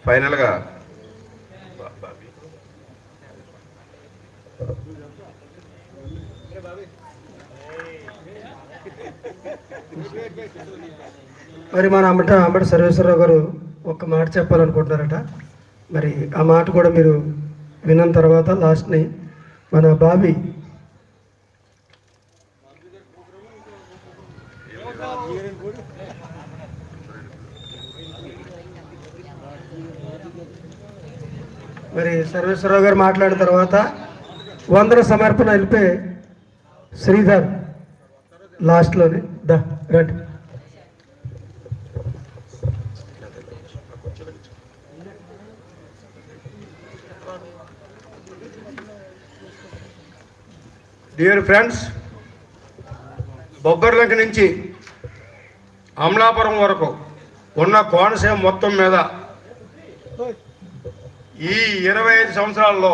ఫైనల్గా మరి మన అంబటి సర్వేశ్వరరావు గారు ఒక మాట చెప్పాలనుకుంటున్నారట. మరి ఆ మాట కూడా మీరు విన్న తర్వాత లాస్ట్ని మన బాబీ మరి సర్వేశ్వరరావు గారు మాట్లాడిన తర్వాత వందన సమర్పణ వెళ్ళిపోయి శ్రీధర్ లాస్ట్లోని రండి. డియర్ ఫ్రెండ్స్, బొబ్బర్లంక నుంచి అమలాపురం వరకు ఉన్న కోనసీమ మొత్తం మీద ఈ 25 సంవత్సరాల్లో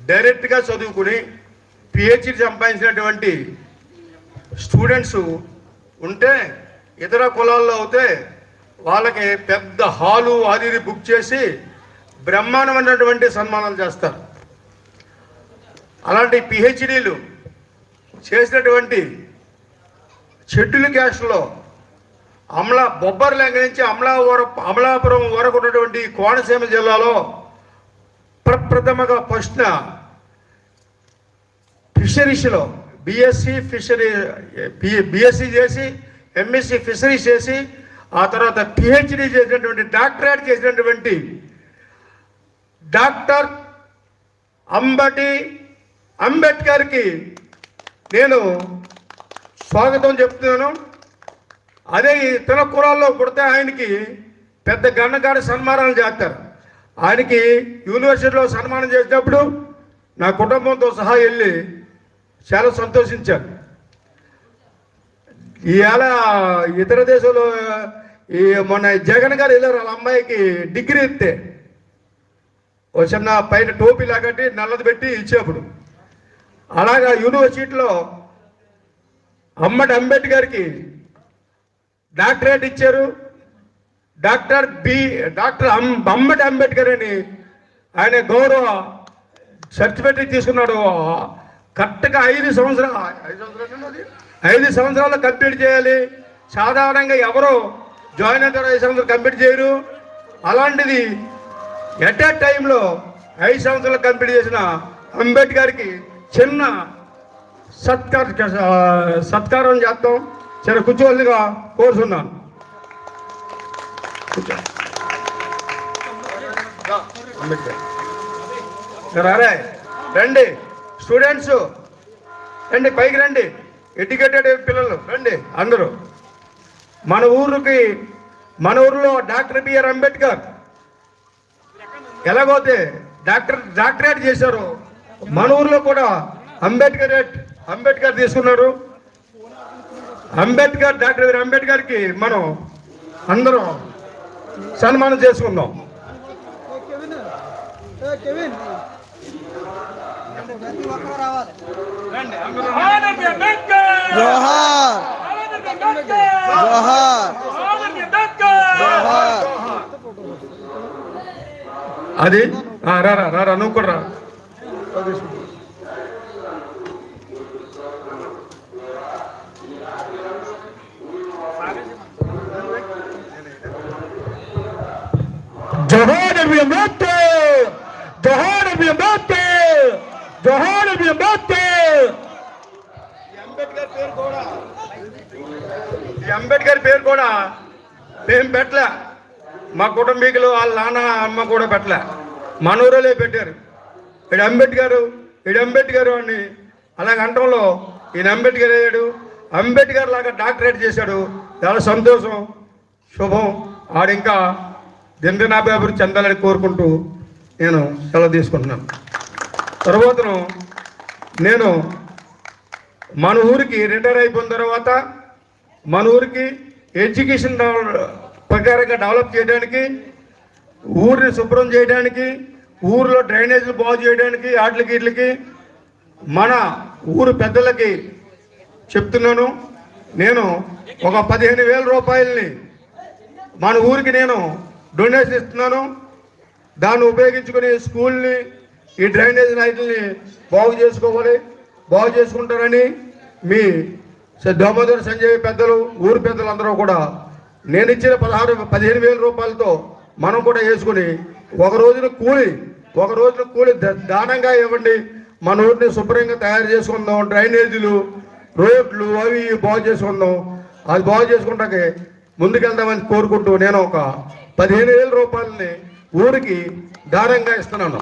డైరెక్ట్గా చదువుకుని పిహెచ్డి సంపాదించినటువంటి స్టూడెంట్స్ ఉంటే, ఇతర కులాల్లో అయితే వాళ్ళకి పెద్ద హాలు అది బుక్ చేసి బ్రహ్మాండమైనటువంటి సన్మానాలు చేస్తారు. అలాంటి పిహెచ్డీలు చేసినటువంటి షెడ్యూల్ క్యాస్ట్లో బొబ్బర్లంక నుంచి అమలాపురం వరకు ఉన్నటువంటి కోనసీమ జిల్లాలో ప్రప్రథమగా ఫస్ట్న ఫిషరీస్లో బిఎస్సి చేసి ఎంఎస్సి ఫిషరీస్ చేసి ఆ తర్వాత పిహెచ్డి చేసినటువంటి డాక్టరేట్ చేసినటువంటి డాక్టర్ అంబేద్కర్కి నేను స్వాగతం చెప్తున్నాను. అదే ఇతర కులాల్లో పుడితే ఆయనకి పెద్ద గన్నగారి సన్మానాలు చేస్తారు. ఆయనకి యూనివర్సిటీలో సన్మానం చేసినప్పుడు నా కుటుంబంతో సహా వెళ్ళి చాలా సంతోషించాను. ఇవాళ ఇతర దేశంలో మొన్న జగన్ గారు వెళ్ళారు, వాళ్ళ అమ్మాయికి డిగ్రీ ఇస్తే ఒక చిన్న పైన టోపీ లాగట్టి నల్లది పెట్టి ఇచ్చేప్పుడు, అలాగా యూనివర్సిటీలో అంబేద్కర్కి డాక్టరేట్ ఇచ్చారు. డాక్టర్ అంబేద్కర్ అని ఆయన గౌరవ సర్టిఫికేట్ తీసుకున్నాడు. కరెక్ట్గా 5 సంవత్సరాలు కంప్లీట్ చేయాలి. సాధారణంగా ఎవరో జాయిన్ అవుతారు 5 సంవత్సరాలు కంప్లీట్ చేయరు. అలాంటిది ఎట్ ఏ టైంలో 5 సంవత్సరాలు కంప్లీట్ చేసిన అంబేద్కర్కి చిన్న సత్కారం చేద్దాం. చాలా కూర్చోవలసిగా కోరుతున్నాను. అరే రండి స్టూడెంట్స్, రండి పైకి రండి, ఎడ్యుకేటెడ్ పిల్లలు రండి అందరూ. మన ఊరిలో డాక్టర్ బిఆర్ అంబేద్కర్ ఎలాగోతే డాక్టరేట్ చేశారు, మన ఊర్లో కూడా అంబేద్కర్ తీసుకున్నారు. డాక్టర్ బిఆర్ అంబేద్కర్కి మనం అందరం సన్మానం చేసుకుందాం. అది రా నువ్వు కూడా రా. జోహార్ అంబేద్కర్, జోహార్ అంబేద్కర్, జోహార్ అంబేద్కర్. అంబేద్కర్ పేరు కూడా మేము పెట్టలే, మా కుటుంబీకులు వాళ్ళ నాన్న అమ్మ కూడా పెట్టలే, మన ఊరిలో పెట్టారు. ఈడు అంబేద్కర్ అని అలాగ అంటంలో ఈయన అంబేద్కర్ అయ్యాడు. అంబేద్కర్ లాగా డాక్టరేట్ చేశాడు. చాలా సంతోషం, శుభం. ఆడింకా దినదినాభివృద్ధి చెందాలని కోరుకుంటూ నేను సెలవు తీసుకుంటున్నాను. తర్వాత నేను మన ఊరికి రిటైర్ అయిపోయిన తర్వాత మన ఊరికి ఎడ్యుకేషన్ ప్రకారంగా డెవలప్ చేయడానికి, ఊరిని శుభ్రం చేయడానికి, ఊరిలో డ్రైనేజీలు బాగు చేయడానికి, వీటికి మన ఊరు పెద్దలకి చెప్తున్నాను. నేను ఒక 15,000 రూపాయలని మన ఊరికి నేను డొనేషన్ ఇస్తున్నాను. దాన్ని ఉపయోగించుకుని స్కూల్ని ఈ డ్రైనేజ్ లైట్ని బాగు చేసుకోవాలి. బాగు చేసుకుంటారని మీ దామోదర్ సంజయ్ పెద్దలు, ఊరు పెద్దలు అందరూ కూడా నేను ఇచ్చిన 15,000 రూపాయలతో మనం కూడా వేసుకుని ఒక రోజున కూలి దానంగా ఇవ్వండి. మన ఊరిని శుభ్రంగా తయారు చేసుకుందాం. డ్రైనేజీలు, రోడ్లు అవి బాగు చేసుకుందాం. అది బాగు చేసుకుంటాకే ముందుకెళ్దామని కోరుకుంటూ నేను ఒక 15,000 రూపాయలని ఊరికి దానంగా ఇస్తున్నాను.